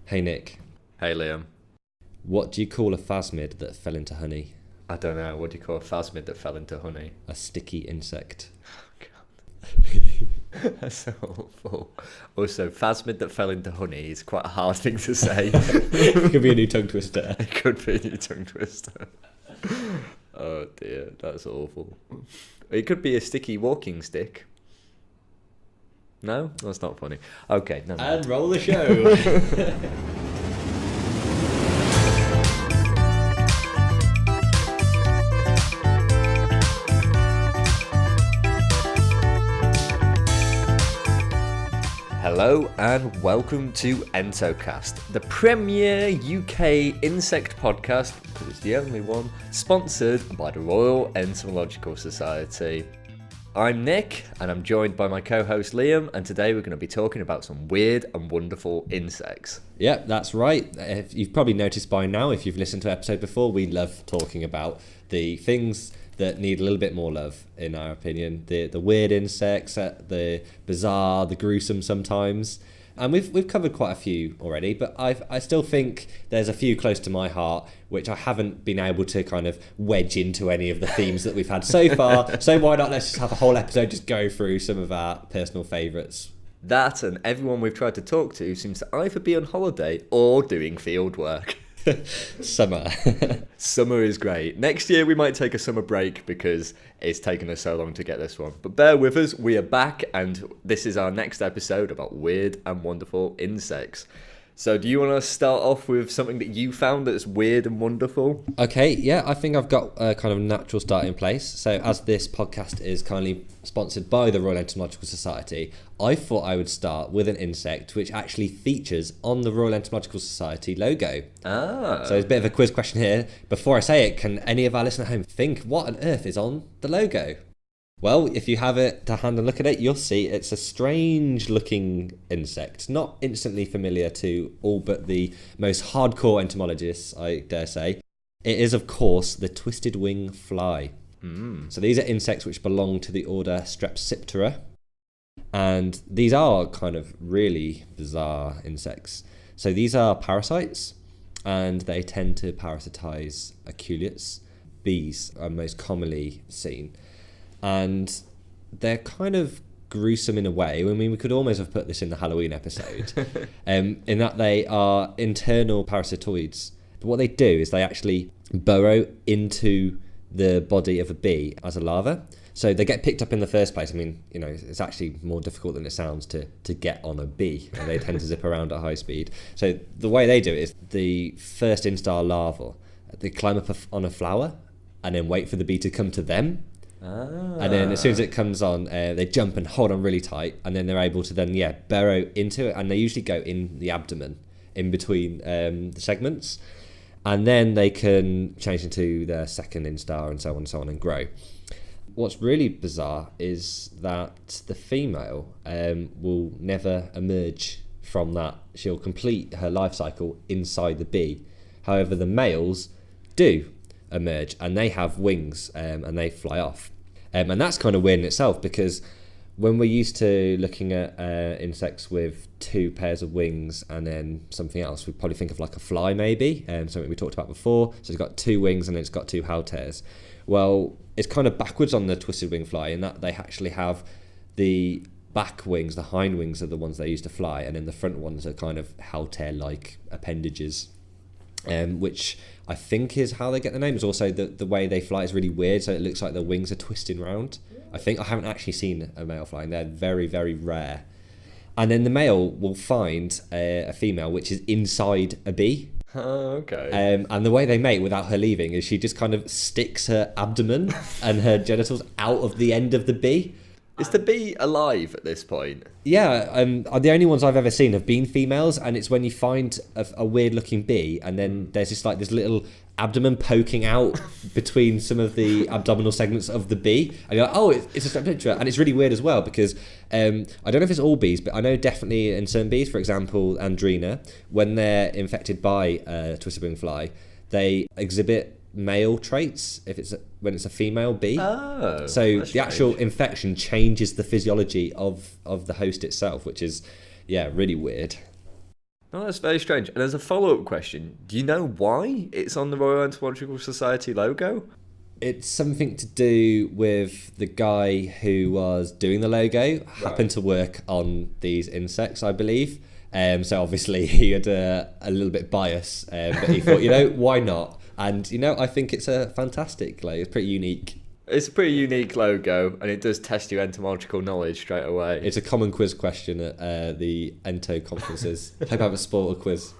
Hey Nick, Hey Liam. what do you call a phasmid that fell into honey? I don't know, what do you call a phasmid that fell into honey? A sticky insect. That's so awful. Also, phasmid that fell into honey is quite a hard thing to say. It could be a new tongue twister. It could be a new tongue twister. Oh dear, that's awful. It could be a sticky walking stick. No? That's not funny. Okay, no. And roll the show. Hello and welcome to Entocast, the premier UK insect podcast, because it's the only one, sponsored by the Royal Entomological Society. I'm Nick, and I'm joined by my co-host Liam, and today we're going to be talking about some weird and wonderful insects. Yep, that's right. If you've probably noticed by now, if you've listened to an episode before, we love talking about the things that need a little bit more love, in our opinion. The weird insects, the bizarre, the gruesome sometimes. And we've covered quite a few already, but I still think there's a few close to my heart, which I haven't been able to kind of wedge into any of the themes that we've had so far. So why not let's just have a whole episode just go through some of our personal favourites. That and everyone we've tried to talk to seems to either be on holiday or doing field work. Summer. Summer is great. Next year we might take a summer break because it's taken us so long to get this one. But bear with us, we are back, and this is our next episode about weird and wonderful insects. So do you want to start off with something that you found that's weird and wonderful? Okay, yeah, I think I've got a kind of natural starting place. So as this podcast is kindly sponsored by the Royal Entomological Society, I thought I would start with an insect which actually features on the Royal Entomological Society logo. Ah. So it's a bit of a quiz question here. Before I say it, can any of our listeners at home think what on earth is on the logo? Well, if you have it to hand and look at it, you'll see it's a strange looking insect, not instantly familiar to all but the most hardcore entomologists, I dare say. It is, of course, the twisted wing fly. So these are insects which belong to the order Strepsiptera, and these are kind of really bizarre insects. So these are parasites, and they tend to parasitize aculeates. Bees are most commonly seen. And they're kind of gruesome in a way. I mean, we could almost have put this in the Halloween episode, in that they are internal parasitoids. But what they do is they actually burrow into the body of a bee as a larva. So they get picked up in the first place. I mean, you know, it's actually more difficult than it sounds to get on a bee. They tend to zip around at high speed. So the way they do it is the first instar larva, they climb up on a flower and then wait for the bee to come to them. And then as soon as it comes on, they jump and hold on really tight, and then they're able to then burrow into it, and they usually go in the abdomen in between the segments, and then they can change into their second instar and so on and grow. What's really bizarre is that the female will never emerge from that. She'll complete her life cycle inside the bee. However, the males do emerge, and they have wings, and they fly off, and that's kind of weird in itself, because when we're used to looking at insects with two pairs of wings and then something else, we probably think of like a fly, maybe, something we talked about before. So it's got two wings and it's got two halteres. Well, it's kind of backwards on the twisted wing fly in that they actually have the back wings, the hind wings are the ones they use to fly, and then the front ones are kind of halter-like appendages, which I think is how they get the name. Is also the way they fly is really weird, so it looks like the wings are twisting round. I haven't actually seen a male flying. They're very, very rare. And then the male will find a female which is inside a bee. Oh, okay. And the way they mate without her leaving is she just kind of sticks her abdomen and her genitals out of the end of the bee. Is the bee alive at this point? Yeah, the only ones I've ever seen have been females, and it's when you find a weird looking bee, and then there's just like this little abdomen poking out between some of the abdominal segments of the bee, and you're like, oh, it's a Strepsiptera. And it's really weird as well, because I don't know if it's all bees, but I know definitely in some bees, for example, Andrena, when they're infected by twisted wing fly, they exhibit male traits when it's a female bee. Oh, so the actual infection changes the physiology of the host itself, which is really weird. Oh, that's very strange. And as a follow-up question, do you know why it's on the Royal Entomological Society logo? It's something to do with the guy who was doing the logo happened to work on these insects, I believe. So obviously he had a little bit bias, but he thought, why not? And, I think it's a fantastic logo. It's pretty unique. It's a pretty unique logo, and it does test your entomological knowledge straight away. It's a common quiz question at the Ento conferences. Hope I haven't spoiled a quiz.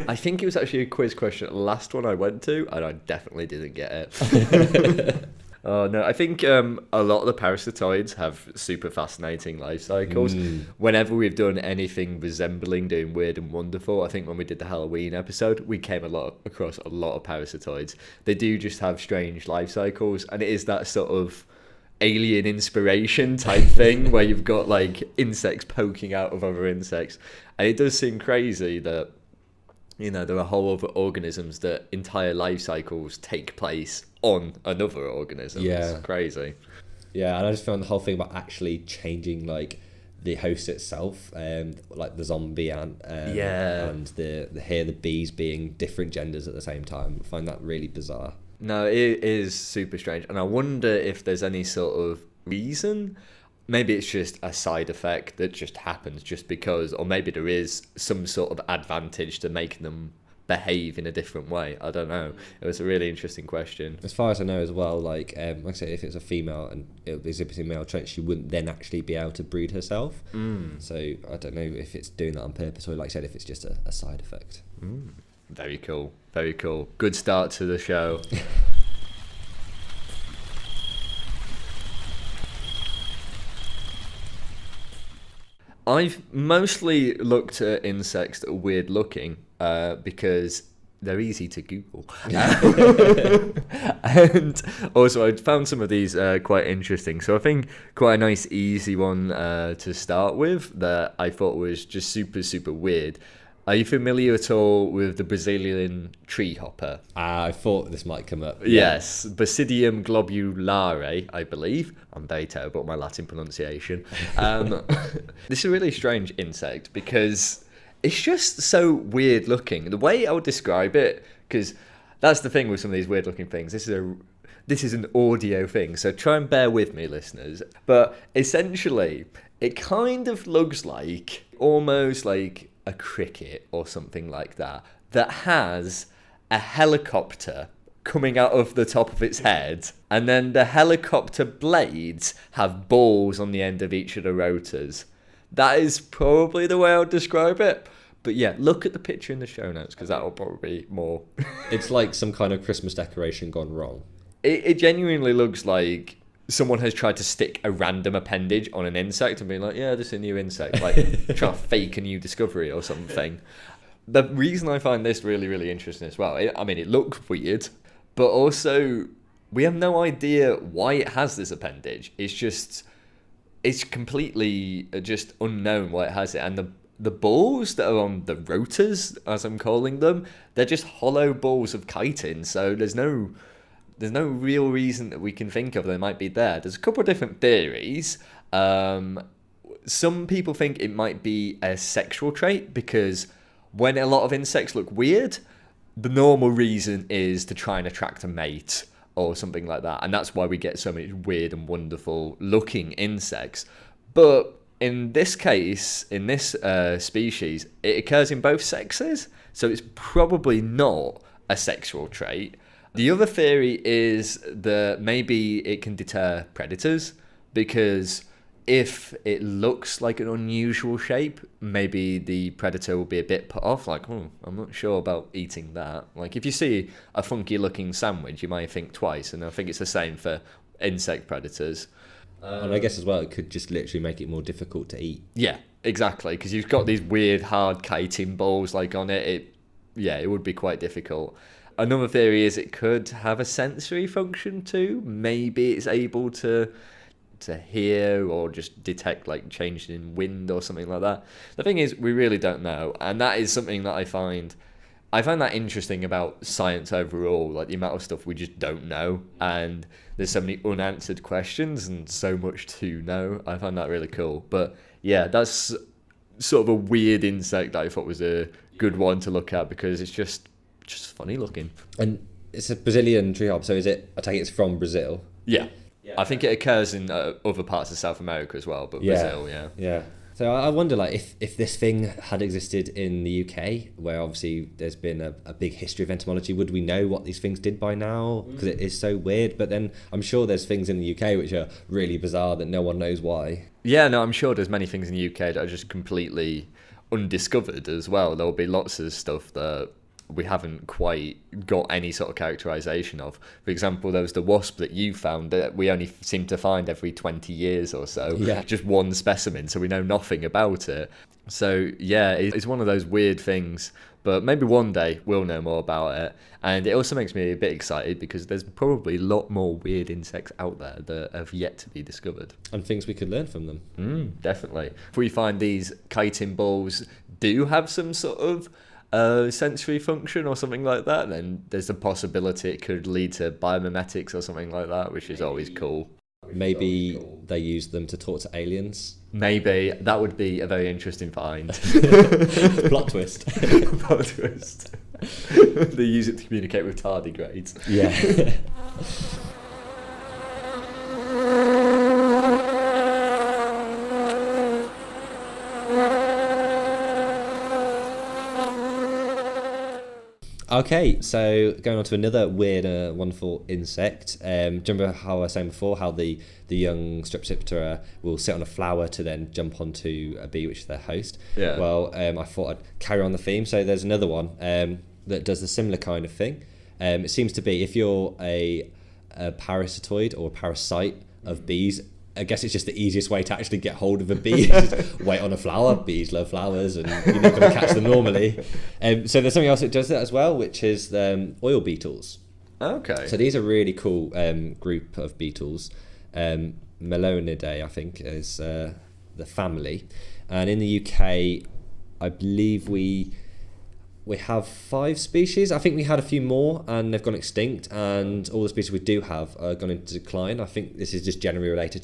I think it was actually a quiz question at the last one I went to, and I definitely didn't get it. Oh, no. I think a lot of the parasitoids have super fascinating life cycles. Whenever we've done anything resembling doing Weird and Wonderful, I think when we did the Halloween episode, we came across a lot of parasitoids. They do just have strange life cycles, and it is that sort of alien inspiration type thing where you've got like insects poking out of other insects. And it does seem crazy that there are whole other organisms that entire life cycles take place on another organism. Yeah. It's crazy. Yeah, and I just found the whole thing about actually changing like the host itself, like the zombie ant, and the bees being different genders at the same time. I find that really bizarre. No, it is super strange, and I wonder if there's any sort of reason. Maybe it's just a side effect that just happens just because, or maybe there is some sort of advantage to making them behave in a different way. I don't know. It was a really interesting question. As far as I know as well, like I said, if it's a female and it was exhibiting male traits, she wouldn't then actually be able to breed herself. So I don't know if it's doing that on purpose or, like I said, if it's just a side effect. Very cool. Very cool. Good start to the show. I've mostly looked at insects that are weird looking because they're easy to Google. And also I found some of these quite interesting. So I think quite a nice easy one to start with that I thought was just super, super weird. Are you familiar at all with the Brazilian treehopper? I thought this might come up. Yes, Basidium globulare, I believe. I'm very terrible at my Latin pronunciation. This is a really strange insect because it's just so weird looking. The way I would describe it, because that's the thing with some of these weird looking things. This is an audio thing, so try and bear with me, listeners. But essentially, it kind of looks like almost like a cricket or something like that has a helicopter coming out of the top of its head, and then the helicopter blades have balls on the end of each of the rotors. That is probably the way I would describe it. But yeah, look at the picture in the show notes because that will probably be more. It's like some kind of Christmas decoration gone wrong. It genuinely looks like someone has tried to stick a random appendage on an insect and be like, yeah, this is a new insect, like trying to fake a new discovery or something. The reason I find this really, really interesting as well, it looks weird, but also we have no idea why it has this appendage. It's completely just unknown why it has it. And the balls that are on the rotors, as I'm calling them, they're just hollow balls of chitin, so there's no real reason that we can think of they might be there. There's a couple of different theories. Some people think it might be a sexual trait because when a lot of insects look weird, the normal reason is to try and attract a mate or something like that. And that's why we get so many weird and wonderful looking insects. But in this case, in this species, it occurs in both sexes. So it's probably not a sexual trait. The other theory is that maybe it can deter predators because if it looks like an unusual shape, maybe the predator will be a bit put off, like, I'm not sure about eating that. Like, if you see a funky looking sandwich, you might think twice, and I think it's the same for insect predators. And I guess as well, it could just literally make it more difficult to eat. Yeah, exactly, because you've got these weird hard chitin balls like on it. It would be quite difficult. Another theory is it could have a sensory function too. Maybe it's able to hear or just detect like changes in wind or something like that. The thing is, we really don't know, and that is something that I find that interesting about science overall, like the amount of stuff we just don't know, and there's so many unanswered questions and so much to know. I find that really cool. But yeah, that's sort of a weird insect that I thought was a good one to look at because it's just funny looking. And it's a Brazilian treehopper, so I take it it's from Brazil? Yeah. I think it occurs in other parts of South America as well, but Brazil, Yeah. So I wonder, like, if this thing had existed in the UK, where obviously there's been a big history of entomology, would we know what these things did by now? Because it is so weird. But then I'm sure there's things in the UK which are really bizarre that no one knows why. Yeah, no, I'm sure there's many things in the UK that are just completely undiscovered as well. There'll be lots of stuff that we haven't quite got any sort of characterization of. For example, there was the wasp that you found that we only seem to find every 20 years or so. Yeah. Just one specimen, so we know nothing about it. So yeah, it's one of those weird things, but maybe one day we'll know more about it. And it also makes me a bit excited because there's probably a lot more weird insects out there that have yet to be discovered. And things we could learn from them. Definitely. If we find these chitin balls do have some sort of sensory function or something like that, then there's a possibility it could lead to biomimetics or something like that, which is always cool. Maybe they use them to talk to aliens. Maybe. That would be a very interesting find. Plot twist. Plot twist. They use it to communicate with tardigrades. Yeah. Okay, so going on to another weird, wonderful insect. Do you remember how I was saying before, how the young Strepsiptera will sit on a flower to then jump onto a bee, which is their host? Yeah. Well, I thought I'd carry on the theme. So there's another one that does a similar kind of thing. It seems to be if you're a parasitoid or a parasite of bees, I guess it's just the easiest way to actually get hold of a bee. Just wait on a flower. Bees love flowers, and you're not going to catch them normally. So there's something else that does that as well, which is oil beetles. Okay. So these are really cool group of beetles. Melonidae, I think, is the family. And in the UK, I believe we have 5 species. I think we had a few more and they've gone extinct, and all the species we do have are gone into decline. I think this is just generally related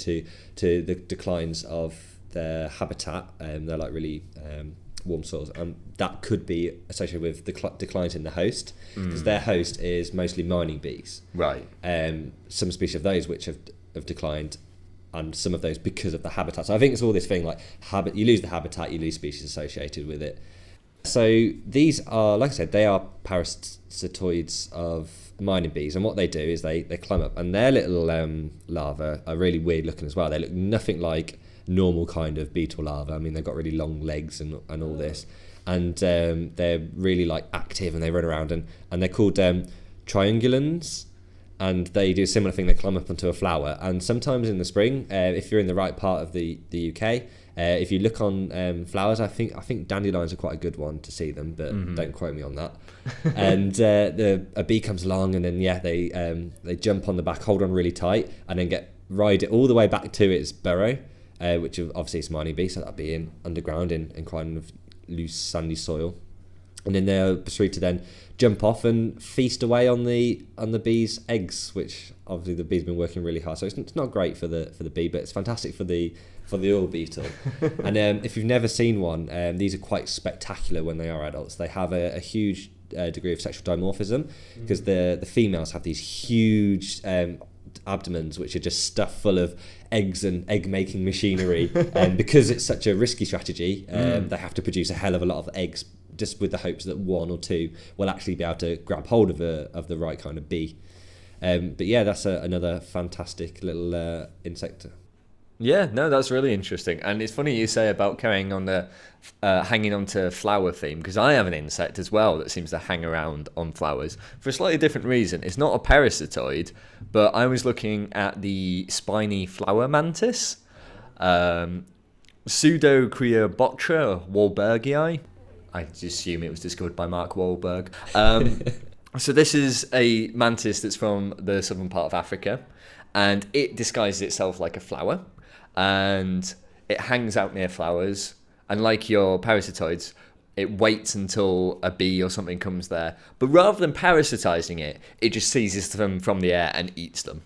to the declines of their habitat. They're like really warm soils, and that could be associated with the declines in the host, because their host is mostly mining bees. Right. Some species of those which have declined, and some of those because of the habitat. So I think it's all this thing like you lose the habitat, you lose species associated with it. So these are, like I said, they are parasitoids of mining bees, and what they do is they climb up, and their little larvae are really weird looking as well. They look nothing like normal kind of beetle larvae. I mean, they've got really long legs and all this, and they're really like active, and they run around, and they're called triangulans, and they do a similar thing. They climb up onto a flower, and sometimes in the spring, if you're in the right part of the UK, if you look on flowers, I think dandelions are quite a good one to see them, but don't quote me on that. And a bee comes along, and then they jump on the back, hold on really tight, and then ride it all the way back to its burrow, which obviously is a mining bee, so that'd be underground in kind of loose sandy soil. And then they're free to then jump off and feast away on the bee's eggs, which obviously the bee's been working really hard. So it's not great for the bee, but it's fantastic for the oil beetle. And if you've never seen one, these are quite spectacular when they are adults. They have a huge degree of sexual dimorphism, because the females have these huge abdomens which are just stuffed full of eggs and egg-making machinery. And because it's such a risky strategy, they have to produce a hell of a lot of eggs, just with the hopes that 1 or 2 will actually be able to grab hold of the right kind of bee. But yeah, that's another fantastic little insect. Yeah, no, that's really interesting. And it's funny you say about carrying on the hanging on to flower theme, because I have an insect as well that seems to hang around on flowers for a slightly different reason. It's not a parasitoid, but I was looking at the spiny flower mantis, Pseudocreobotra wahlbergii. I assume it was discovered by Mark Wahlberg. So this is a mantis that's from the southern part of Africa, and it disguises itself like a flower, and it hangs out near flowers, and like your parasitoids, it waits until a bee or something comes there, but rather than parasitizing it, it just seizes them from the air and eats them.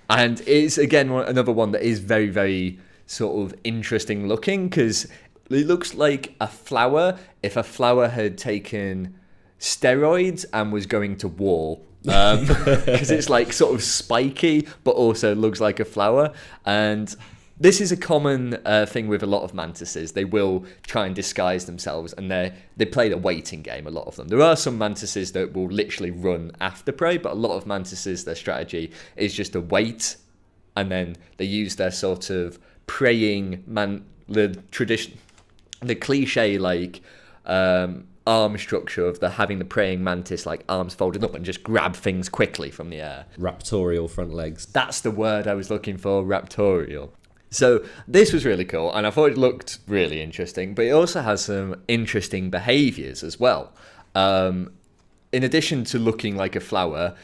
And it's again another one that is very, very sort of interesting looking, because It looks like a flower if a flower had taken steroids and was going to war. Because it's like sort of spiky, but also looks like a flower. And this is a common thing with a lot of mantises. They will try and disguise themselves, and they play the waiting game, a lot of them. There are some mantises that will literally run after prey, but a lot of mantises, their strategy is just to wait, and then they use their sort of preying the cliche like arm structure of having the praying mantis like arms folded up and just grab things quickly from the air. Raptorial front legs. That's the word I was looking for, raptorial. So this was really cool, and I thought it looked really interesting, but it also has some interesting behaviours as well. In addition to looking like a flower,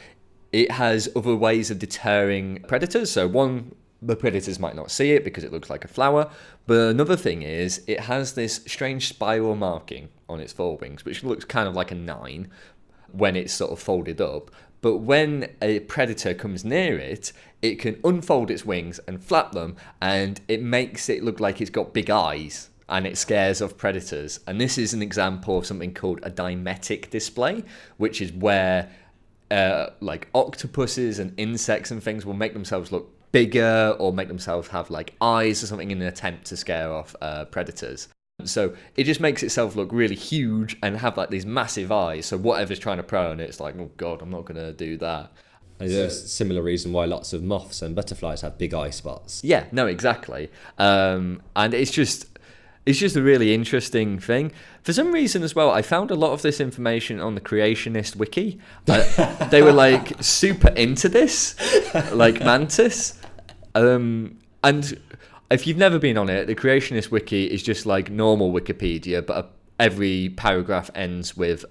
it has other ways of deterring predators. So one, the predators might not see it because it looks like a flower, but another thing is it has this strange spiral marking on its forewings, which looks kind of like a 9 when it's sort of folded up. But when a predator comes near it, it can unfold its wings and flap them, and it makes it look like it's got big eyes, and it scares off predators. And this is an example of something called a dimetic display, which is where like octopuses and insects and things will make themselves look bigger or make themselves have like eyes or something in an attempt to scare off predators. So it just makes itself look really huge and have like these massive eyes. So whatever's trying to prey on it, it's like, oh God, I'm not going to do that. And there's a similar reason why lots of moths and butterflies have big eye spots. Yeah, no, exactly. And it's just a really interesting thing. For some reason as well, I found a lot of this information on the Creationist wiki. They were like super into this, like mantis. And if you've never been on it, the Creationist wiki is just like normal Wikipedia, but every paragraph ends with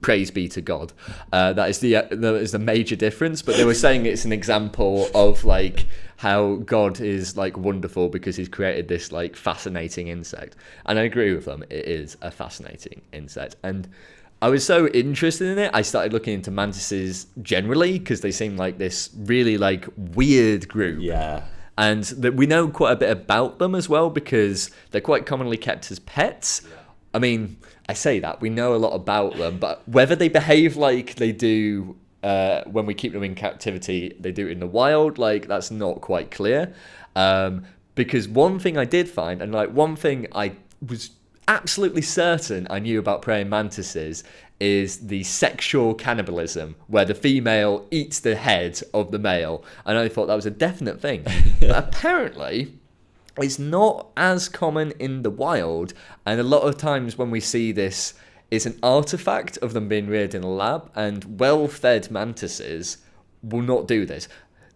praise be to God. That is the major difference. But they were saying it's an example of like how God is like wonderful because he's created this like fascinating insect. And I agree with them. It is a fascinating insect. And I was so interested in it, I started looking into mantises generally because they seem like this really like weird group. Yeah. And that we know quite a bit about them as well because they're quite commonly kept as pets. Yeah. I mean, I say that, we know a lot about them, but whether they behave like they do when we keep them in captivity, they do it in the wild, like that's not quite clear. Because one thing I did find, and like one thing I was absolutely certain I knew about praying mantises, is the sexual cannibalism, where the female eats the head of the male. And I thought that was a definite thing. But apparently, it's not as common in the wild. And a lot of times when we see this, it's an artifact of them being reared in a lab, and well-fed mantises will not do this.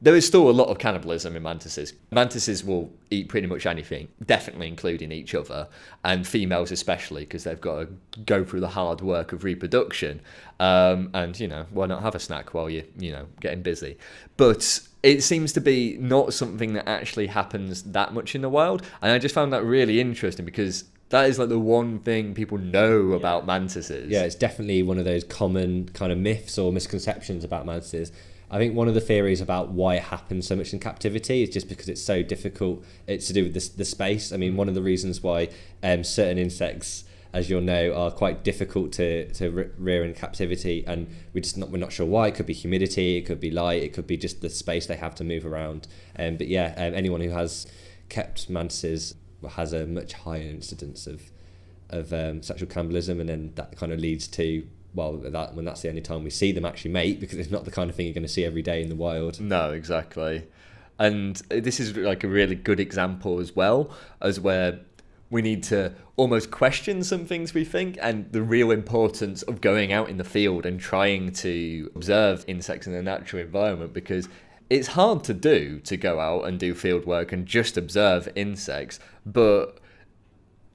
There is still a lot of cannibalism in mantises. Mantises will eat pretty much anything, definitely including each other, and females especially, because they've got to go through the hard work of reproduction. And, you know, why not have a snack while you're, you know, getting busy? But it seems to be not something that actually happens that much in the wild. And I just found that really interesting because that is like the one thing people know about mantises. Yeah, it's definitely one of those common kind of myths or misconceptions about mantises. I think one of the theories about why it happens so much in captivity is just because it's so difficult. It's to do with the space. I mean, one of the reasons why certain insects, as you'll know, are quite difficult to rear in captivity, and we're not sure why. It could be humidity, it could be light, it could be just the space they have to move around. But yeah, anyone who has kept mantises has a much higher incidence of sexual cannibalism, and then that kind of leads to, well, when that's the only time we see them actually mate, because it's not the kind of thing you're going to see every day in the wild. No, exactly. And this is like a really good example as well, as where we need to almost question some things we think, and the real importance of going out in the field and trying to observe insects in their natural environment, because it's hard to go out and do field work and just observe insects, but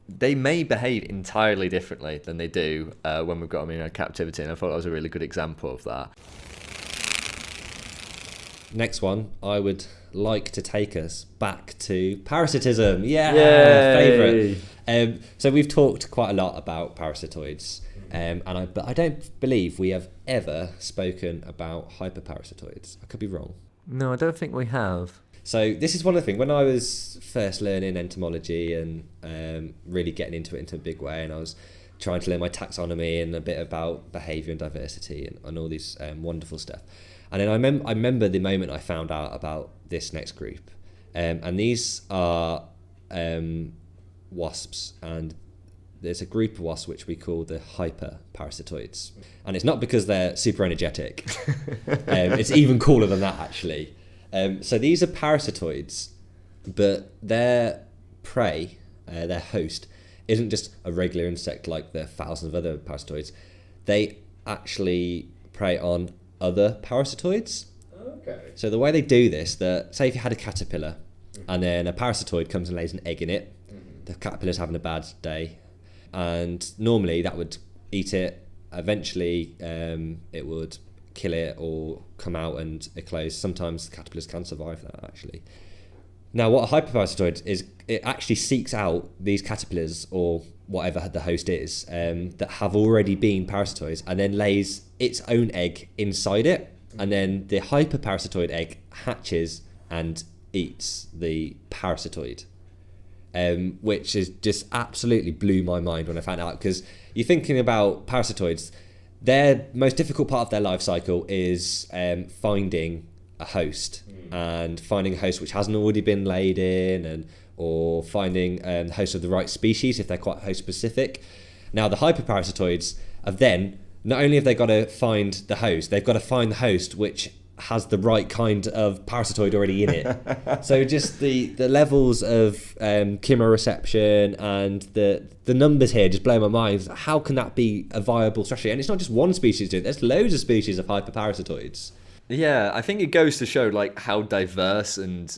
they may behave entirely differently than they do when we've got them in captivity, and I thought that was a really good example of that. Next one, I would like to take us back to parasitism. Yeah, favourite. So we've talked quite a lot about parasitoids, but I don't believe we have ever spoken about hyperparasitoids. I could be wrong. No, I don't think we have. So this is one of the things, when I was first learning entomology and really getting into it in a big way, and I was trying to learn my taxonomy and a bit about behaviour and diversity and all these wonderful stuff. And then I remember the moment I found out about this next group. And these are wasps, and there's a group of wasps which we call the hyperparasitoids. And it's not because they're super energetic. It's even cooler than that, actually. So these are parasitoids, but their prey, their host, isn't just a regular insect like the thousands of other parasitoids. They actually prey on other parasitoids. Okay. So the way they do this, say if you had a caterpillar and then a parasitoid comes and lays an egg in it, the caterpillar's having a bad day, and normally that would eat it. Eventually it would kill it or come out and eclose. Sometimes the caterpillars can survive that, actually. Now, what a hyperparasitoid is, it actually seeks out these caterpillars or whatever the host is that have already been parasitoids, and then lays its own egg inside it, and then the hyperparasitoid egg hatches and eats the parasitoid, which is just absolutely blew my mind when I found out, because you're thinking about parasitoids, their most difficult part of their life cycle is finding a host, and finding a host which hasn't already been laid in, or finding the host of the right species if they're quite host specific. Now the hyperparasitoids have then, not only have they got to find the host, they've got to find the host which has the right kind of parasitoid already in it. So just the levels of chemoreception and the numbers here just blow my mind. How can that be a viable strategy? And it's not just one species doing it, there's loads of species of hyperparasitoids. Yeah, I think it goes to show like how diverse and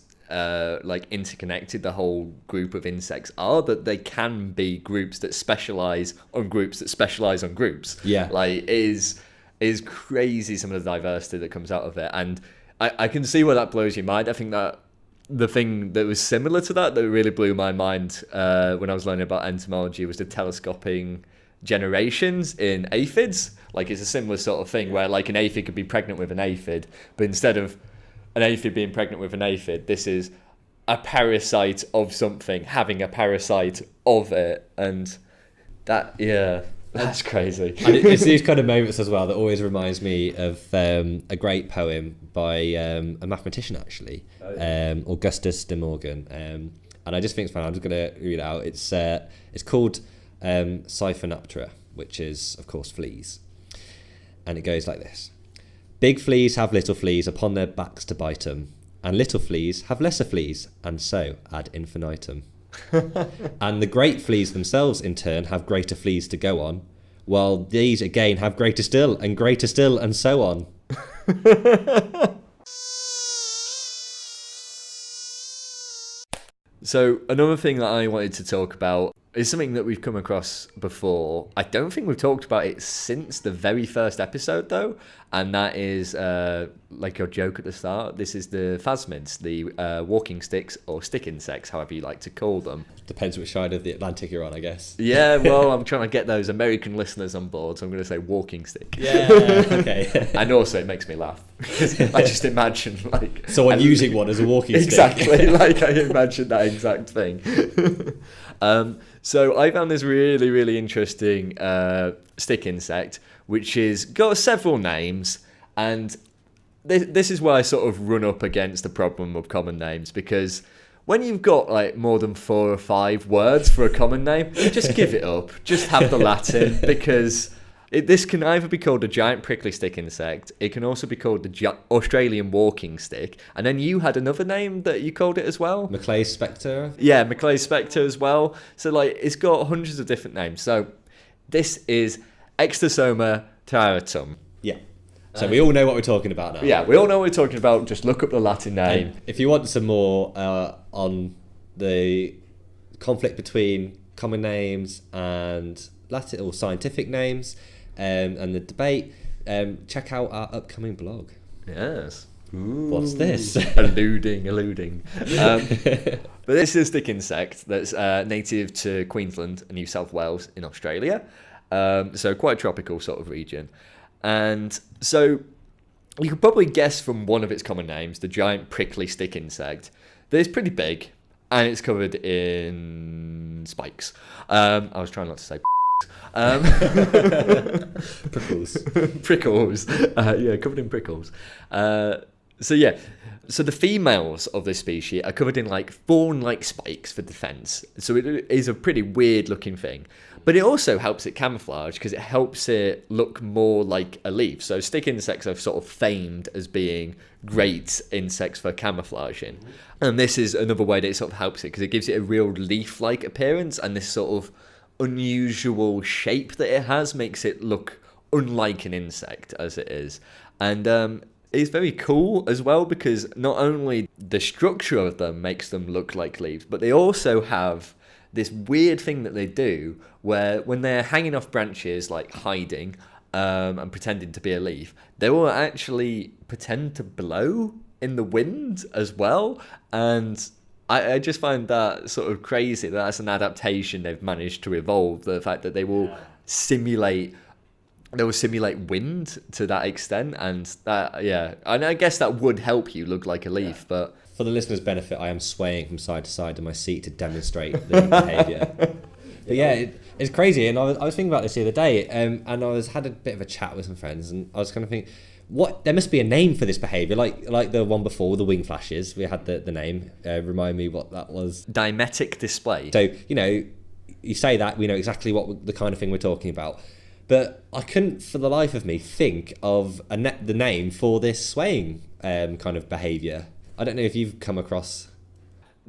like interconnected the whole group of insects are, that they can be groups that specialize on groups that specialize on groups. Yeah, like is crazy some of the diversity that comes out of it, and I can see where that blows your mind. I think that the thing that was similar to that really blew my mind when I was learning about entomology was the telescoping generations in aphids. Like it's a similar sort of thing where like an aphid could be pregnant with an aphid, but instead of an aphid being pregnant with an aphid, this is a parasite of something having a parasite of it, and that, yeah, that's crazy. And it's these kind of moments as well that always reminds me of a great poem by a mathematician, actually, Augustus de Morgan, and I just think it's fun. I'm just going to read it out. It's called Siphonoptera, which is of course fleas, and it goes like this: big fleas have little fleas upon their backs to bite them, and little fleas have lesser fleas, and so ad infinitum. And the great fleas themselves in turn have greater fleas to go on, while these again have greater still, and so on. So another thing that I wanted to talk about is something that we've come across before. I don't think we've talked about it since the very first episode, though, and that is like your joke at the start. This is the Phasmids, the walking sticks or stick insects, however you like to call them. Depends which side of the Atlantic you're on, I guess. Yeah, well, I'm trying to get those American listeners on board, so I'm going to say walking stick. Yeah, okay. And also, it makes me laugh. I just imagine, like... someone using one as a walking stick. Exactly, like I imagine that exact thing. So I found this really, really interesting stick insect, which is got several names, and this is where I sort of run up against the problem of common names, because when you've got like more than 4 or 5 words for a common name, just give it up. Just have the Latin, because this can either be called a giant prickly stick insect, it can also be called the Australian walking stick, and then you had another name that you called it as well. Maclay's spectre? Yeah, Maclay's spectre as well. So like it's got hundreds of different names. So this is Extosoma taratum. Yeah. So we all know what we're talking about now. Yeah, we all know what we're talking about. Just look up the Latin name. And if you want some more on the conflict between common names and Latin or scientific names, and the debate, check out our upcoming blog. Yes. Ooh. What's this? alluding. But this is a stick insect that's native to Queensland and New South Wales in Australia. So quite a tropical sort of region. And so you could probably guess from one of its common names, the giant prickly stick insect, that it's pretty big and it's covered in spikes. I was trying not to say Prickles. prickles. Yeah, covered in prickles. So the females of this species are covered in like thorn-like spikes for defense. So it is a pretty weird-looking thing. But it also helps it camouflage because it helps it look more like a leaf. So stick insects are sort of famed as being great insects for camouflaging. And this is another way that it sort of helps it because it gives it a real leaf-like appearance, and this sort of unusual shape that it has makes it look unlike an insect as it is. And it's very cool as well because not only the structure of them makes them look like leaves, but they also have this weird thing that they do where when they're hanging off branches, like hiding and pretending to be a leaf, they will actually pretend to blow in the wind as well. And I just find that sort of crazy. That's an adaptation they've managed to evolve. The fact that they will simulate wind to that extent, and that, yeah, and I guess that would help you look like a leaf. But for the listeners' benefit, I am swaying from side to side in my seat to demonstrate the behaviour. But yeah, it's crazy. And I was thinking about this the other day, and I had a bit of a chat with some friends, and I was kind of thinking, there must be a name for this behaviour, like the one before, the wing flashes. We had the name. Remind me what that was. Dimetic display. So, you say that, we know exactly what the kind of thing we're talking about. But I couldn't, for the life of me, think of the name for this swaying kind of behaviour. I don't know if you've come across...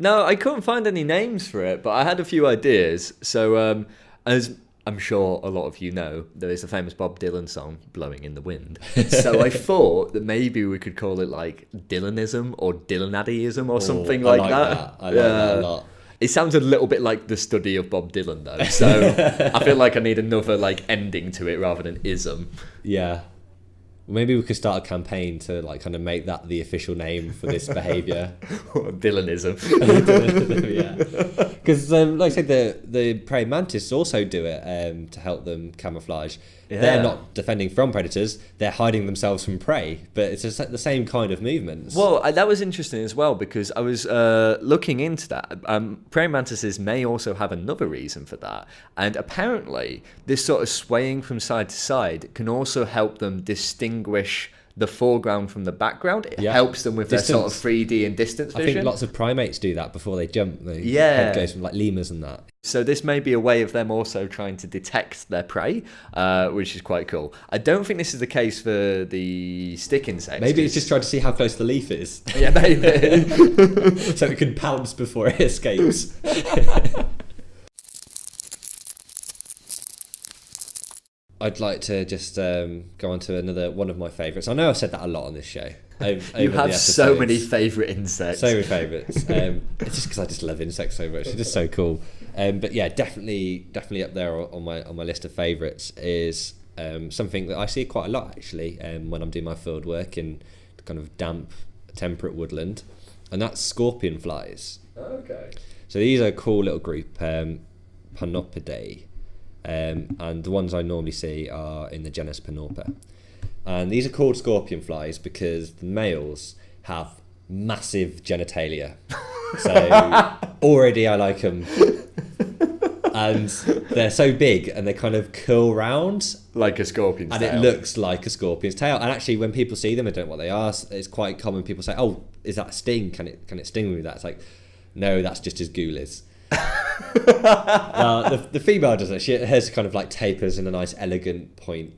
No, I couldn't find any names for it, but I had a few ideas. So, as I'm sure a lot of you know, there is a famous Bob Dylan song, Blowing in the Wind. So I thought that maybe we could call it like Dylanism or Dylanaddyism or something like that. I like that a lot. It sounds a little bit like the study of Bob Dylan, though. So I feel like I need another like ending to it rather than ism. Yeah. Maybe we could start a campaign to like kind of make that the official name for this behaviour. Dylanism. Yeah. Because like I said, the praying mantis also do it to help them camouflage. Yeah. They're not defending from predators, they're hiding themselves from prey, but it's just the same kind of movements. Well, that was interesting as well because I was looking into that. Praying mantises may also have another reason for that, and apparently this sort of swaying from side to side can also help them distinguish the foreground from the background. It helps them with distance. Their sort of 3D and distance vision. I think lots of primates do that before they jump. The head goes from like lemurs and that. So this may be a way of them also trying to detect their prey, which is quite cool. I don't think this is the case for the stick insects. Maybe it's just trying to see how close the leaf is. Yeah, maybe. So it can pounce before it escapes. I'd like to just go on to another one of my favourites. I know I've said that a lot on this show. You have so many favourite insects. So many favourites. It's just because I just love insects so much. They're just so cool. But yeah, definitely up there on my list of favourites is something that I see quite a lot actually when I'm doing my field work in kind of damp, temperate woodland, and that's scorpion flies. Okay. So these are a cool little group, Panopidae. And the ones I normally see are in the genus Panorpa. And these are called scorpion flies because the males have massive genitalia. So already I like them. And they're so big and they kind of curl round. Like a scorpion's tail. And it looks like a scorpion's tail. And actually when people see them, I don't know what they are, it's quite common. People say, oh, is that a sting? Can it sting me with that? It's like, no, that's just his ghoulies. The female doesn't. Hers kind of like tapers in a nice elegant point.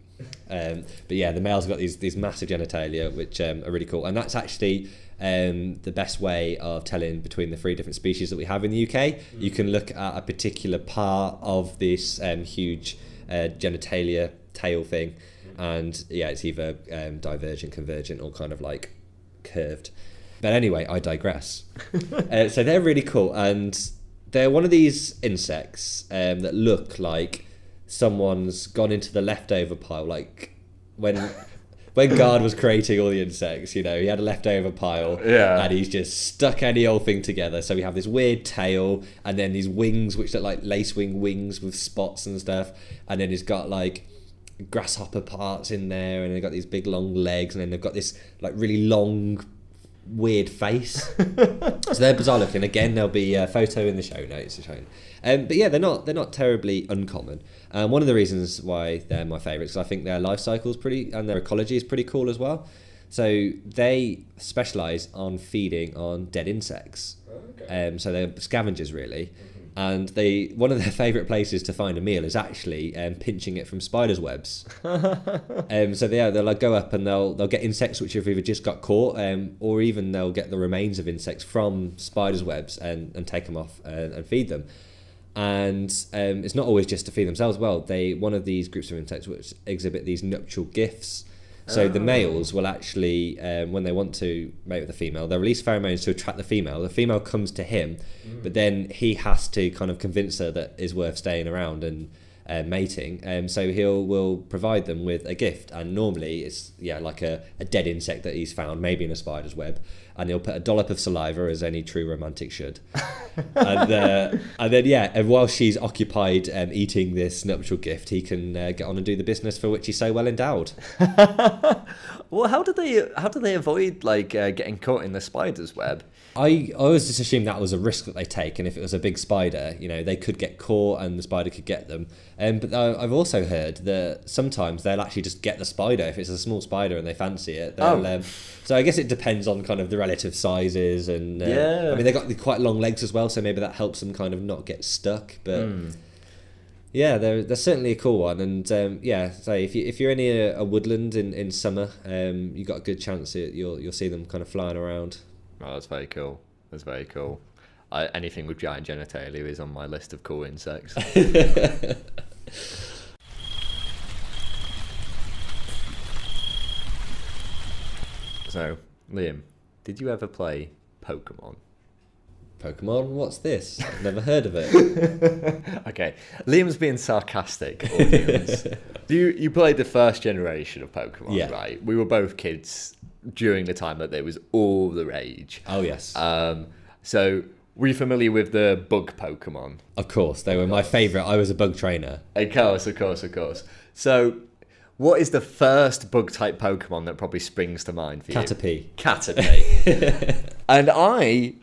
But yeah, the male's got these massive genitalia, which are really cool. And that's actually the best way of telling between the 3 different species that we have in the UK. You can look at a particular part of this huge genitalia tail thing, and yeah, it's either divergent, convergent, or kind of like curved. But anyway, I digress. So they're really cool, and they're one of these insects that look like someone's gone into the leftover pile. Like when God was creating all the insects, he had a leftover pile, and he's just stuck any old thing together. So we have this weird tail, and then these wings which look like lacewing wings with spots and stuff, and then he's got like grasshopper parts in there, and they've got these big long legs, and then they've got this like really long weird face. So they're bizarre looking. Again, there'll be a photo in the show notes showing. But yeah, they're not terribly uncommon. One of the reasons why they're my favourites is I think their life cycle is pretty, and their ecology is pretty cool as well. So they specialise on feeding on dead insects. Okay. So they're scavengers really. And one of their favourite places to find a meal is actually pinching it from spiders' webs. So they'll like go up and they'll get insects which have either just got caught, or even they'll get the remains of insects from spiders' webs and take them off and feed them. And it's not always just to feed themselves. Well, one of these groups of insects which exhibit these nuptial gifts. So the males will actually, when they want to mate with the female, they'll release pheromones to attract the female. The female comes to him, but then he has to kind of convince her that it's worth staying around and mating. So will provide them with a gift, and normally it's like a dead insect that he's found, maybe in a spider's web, and he'll put a dollop of saliva, as any true romantic should, and then while she's occupied eating this nuptial gift, he can get on and do the business for which he's so well endowed. Well, how do they avoid getting caught in the spider's web? I always just assumed that was a risk that they take, and if it was a big spider, they could get caught and the spider could get them. But I've also heard that sometimes they'll actually just get the spider if it's a small spider and they fancy it. So I guess it depends on kind of the relative sizes, and I mean they've got quite long legs as well, so maybe that helps them kind of not get stuck. But yeah, they're certainly a cool one, and so if you're in a woodland in summer, you got a good chance that you'll see them kind of flying around. Oh, that's very cool. That's very cool. Anything with giant genitalia is on my list of cool insects. So, Liam, did you ever play Pokemon? Pokemon? What's this? I've never heard of it. Okay, Liam's being sarcastic, audience. You played the first generation of Pokemon, right? We were both kids during the time that there was all the rage. Oh, yes. So, were you familiar with the bug Pokemon? Of course, they were my favourite. I was a bug trainer. Of course. So, what is the first bug-type Pokemon that probably springs to mind for you? Caterpie. And I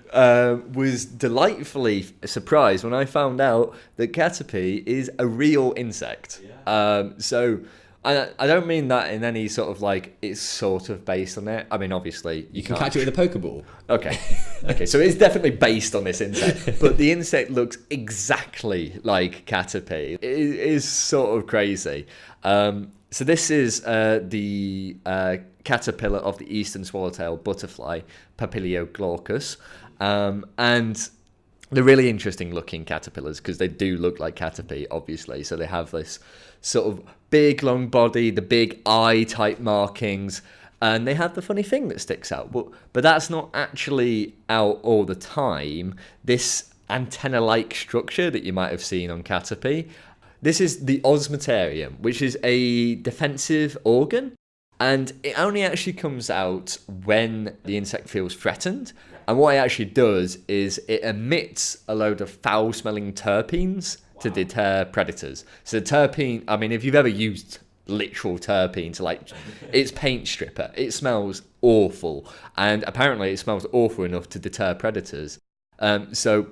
was delightfully surprised when I found out that Caterpie is a real insect. Yeah. So I don't mean that in any sort of it's sort of based on it. I mean, obviously you can catch it with a Pokeball. Okay, so it's definitely based on this insect, but the insect looks exactly like Caterpie. It is sort of crazy. So this is the caterpillar of the eastern swallowtail butterfly, Papilioglaucus, and they're really interesting looking caterpillars because they do look like Caterpie, obviously. So they have this sort of big long body, the big eye type markings, and they have the funny thing that sticks out. But that's not actually out all the time. This antenna-like structure that you might have seen on Caterpie, this is the osmeterium, which is a defensive organ, and it only actually comes out when the insect feels threatened. And what it actually does is it emits a load of foul-smelling terpenes to deter predators. So terpene, I mean, if you've ever used literal terpene to it's paint stripper, it smells awful, and apparently it smells awful enough to deter predators. So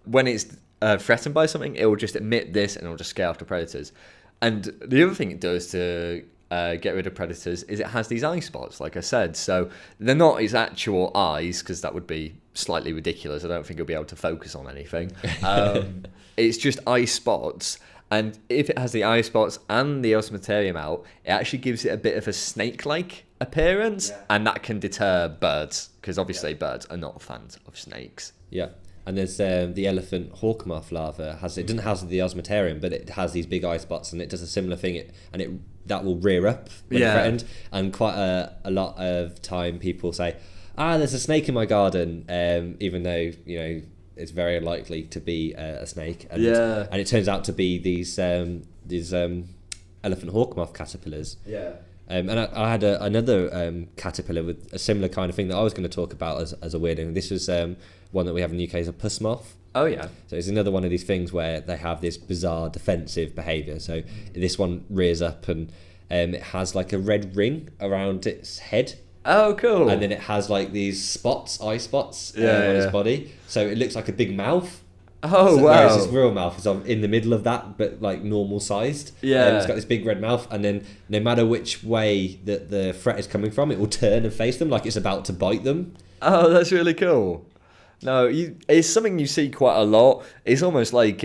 when it's threatened by something, it will just emit this and it will just scare off the predators. And the other thing it does to get rid of predators is it has these eye spots, like I said. So they're not its actual eyes, because that would be slightly ridiculous. I don't think it'll be able to focus on anything. It's just eye spots. And if it has the eye spots and the osmeterium out, it actually gives it a bit of a snake-like appearance, and that can deter birds, because obviously birds are not fans of snakes. Yeah. And there's the elephant hawkmoth larva. It doesn't have the osmeterium, but it has these big eye spots, and it does a similar thing. That will rear up when threatened. And quite a lot of time people say, there's a snake in my garden, even though it's very unlikely to be a snake. And it turns out to be these elephant hawkmoth caterpillars. Yeah. And I had another caterpillar with a similar kind of thing that I was going to talk about as a weird thing. This was one that we have in the UK is a puss moth. Oh, yeah. So it's another one of these things where they have this bizarre defensive behaviour. So this one rears up and It has like a red ring around its head. Oh, cool. And then it has like these spots, eye spots on Yeah. its body. So it looks like a big mouth. Oh, So, wow. whereas its real mouth is in the middle of that, but like normal sized. Yeah. It's got this big red mouth, and then no matter which way that the threat is coming from, it will turn and face them like it's about to bite them. Oh, that's really cool. No, it's something you see quite a lot. It's almost like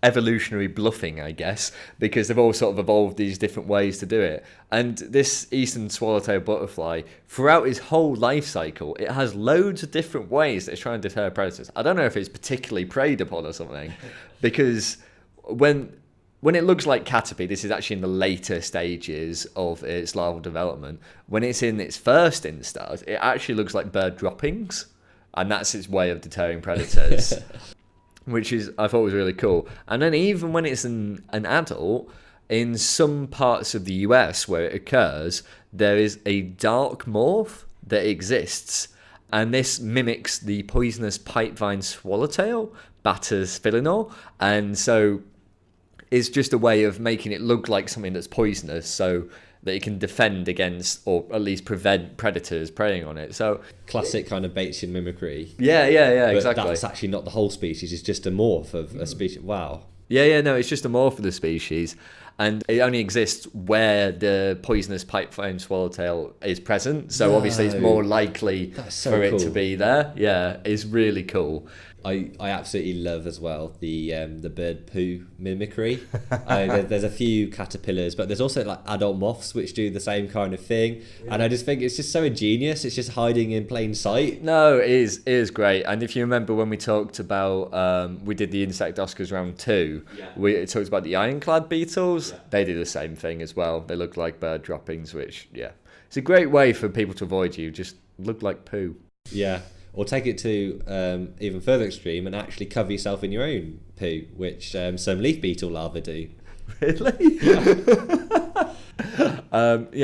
evolutionary bluffing, I guess, because they've all sort of evolved these different ways to do it. And this eastern swallowtail butterfly, throughout its whole life cycle, it has loads of different ways that it's trying to deter predators. I don't know if it's particularly preyed upon or something, because when it looks like Caterpie, this is actually in the later stages of its larval development. When it's in its first instars, it actually looks like bird droppings, and that's its way of deterring predators. Which I thought was really cool. And then even when it's an adult, in some parts of the US where it occurs, there is a dark morph that exists. And this mimics the poisonous pipevine swallowtail, Batis filinor. And so it's just a way of making it look like something that's poisonous, so that it can defend against, or at least prevent predators preying on it. So Classic kind of Batesian mimicry. yeah, But exactly. that's actually not the whole species. It's just a morph of a species. Wow. Yeah, no, it's just a morph of the species, and it only exists where the poisonous pipevine swallowtail is present. So obviously, it's more likely That's so for it cool. to be there. Yeah, it's really cool. I absolutely love as well the bird poo mimicry. There's a few caterpillars, but there's also like adult moths which do the same kind of thing. And I just think it's just so ingenious. It's just hiding in plain sight. No, it is great. And if you remember when we talked about, we did the Insect Oscars round 2, we talked about the ironclad beetles. Yeah. They do the same thing as well. They look like bird droppings, which, it's a great way for people to avoid you. Just look like poo. Yeah. Or take it to even further extreme and actually cover yourself in your own poo, which some leaf beetle larvae do. Really?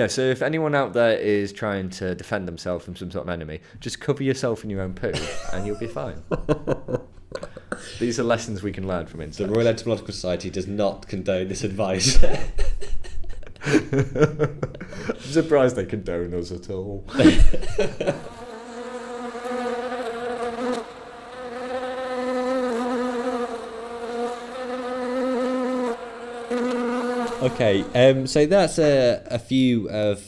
So if anyone out there is trying to defend themselves from some sort of enemy, just cover yourself in your own poo and you'll be fine. These are lessons we can learn from insects. The Royal Entomological Society does not condone this advice. I'm surprised they condone us at all. Okay, so that's a few of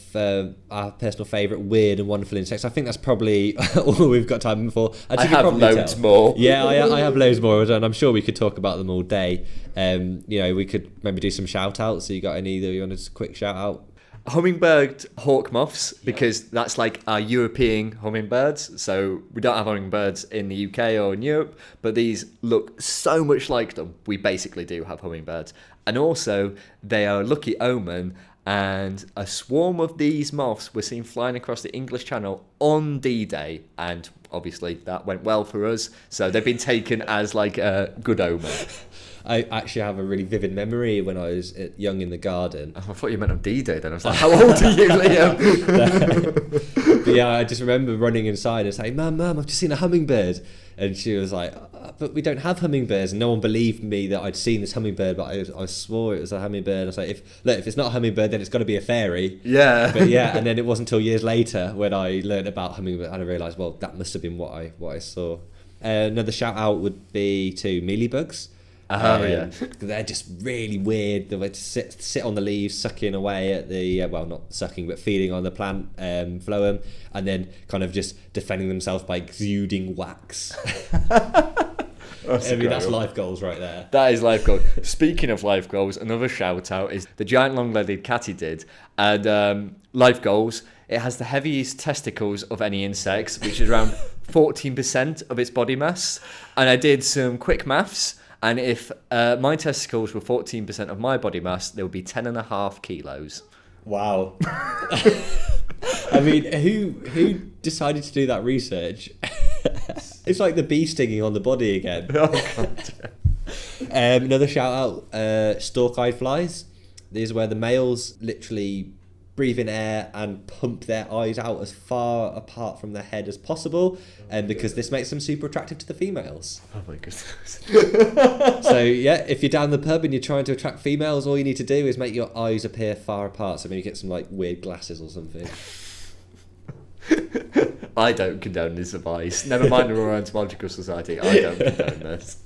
our personal favourite weird and wonderful insects. I think that's probably all we've got time for. I have loads more. Yeah, I have loads more, and I'm sure we could talk about them all day. We could maybe do some shout-outs. So you got any that you want to quick shout-out? Hummingbird hawk moths, because that's like our European hummingbirds. So we don't have hummingbirds in the UK or in Europe, but these look so much like them. We basically do have hummingbirds. And also, they are a lucky omen, and a swarm of these moths were seen flying across the English Channel on D-Day, and obviously that went well for us. So they've been taken as like a good omen. I actually have a really vivid memory when I was young in the garden. Oh, I thought you meant on D-Day then. I was like, how old are you, Liam? But yeah, I just remember running inside and saying, Mum, I've just seen a hummingbird. And she was like, but we don't have hummingbirds. And no one believed me that I'd seen this hummingbird, but I swore it was a hummingbird. I was like, if it's not a hummingbird, then it's got to be a fairy. Yeah. But yeah, and then it wasn't until years later when I learned about hummingbird and I realised, well, that must have been what I saw. Another shout out would be to mealybugs. They're just really weird. The way to sit on the leaves, sucking away at the not sucking, but feeding on the plant phloem, and then kind of just defending themselves by exuding wax. That's life goals right there. That is life goals. Speaking of life goals, another shout out is the giant long-legged katydid. And life goals, it has the heaviest testicles of any insects, which is around 14% of its body mass. And I did some quick maths. And if my testicles were 14% of my body mass, there would be 10.5 kilos. Wow. I mean, who decided to do that research? It's like the bee stinging on the body again. Oh, God. Another shout out, stalk-eyed flies. These are where the males literally breathe in air and pump their eyes out as far apart from their head as possible, and because this makes them super attractive to the females. Oh my goodness. So yeah, if you're down the pub and you're trying to attract females, all you need to do is make your eyes appear far apart. So maybe get some like weird glasses or something. I don't condone this advice. Never mind the Royal Entomological Society. I don't condone this.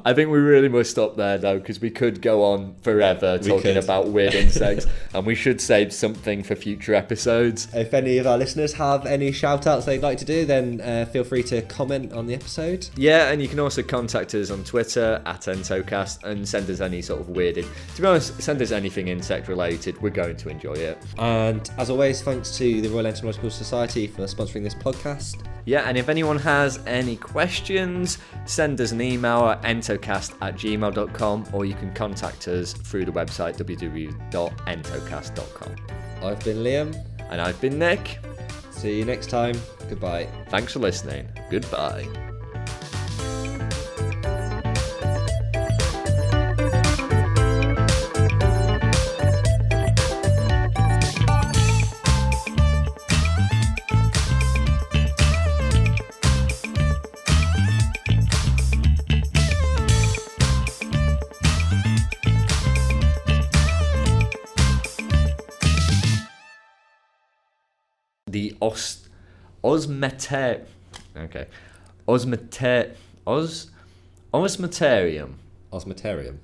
I think we really must stop there though, because we could go on forever talking about weird insects, and we should save something for future episodes. If any of our listeners have any shout outs they'd like to do, then feel free to comment on the episode. Yeah, and you can also contact us on Twitter @EntoCast and send us any sort of weirded. To be honest, send us anything insect related. We're going to enjoy it. And as always, thanks to the Royal Entomological Society for sponsoring this podcast. Yeah, and if anyone has any questions, send us an email at entocast@gmail.com, or you can contact us through the website www.entocast.com. I've been Liam. And I've been Nick. See you next time. Goodbye. Thanks for listening. Goodbye. The osmeterium. Osmeterium.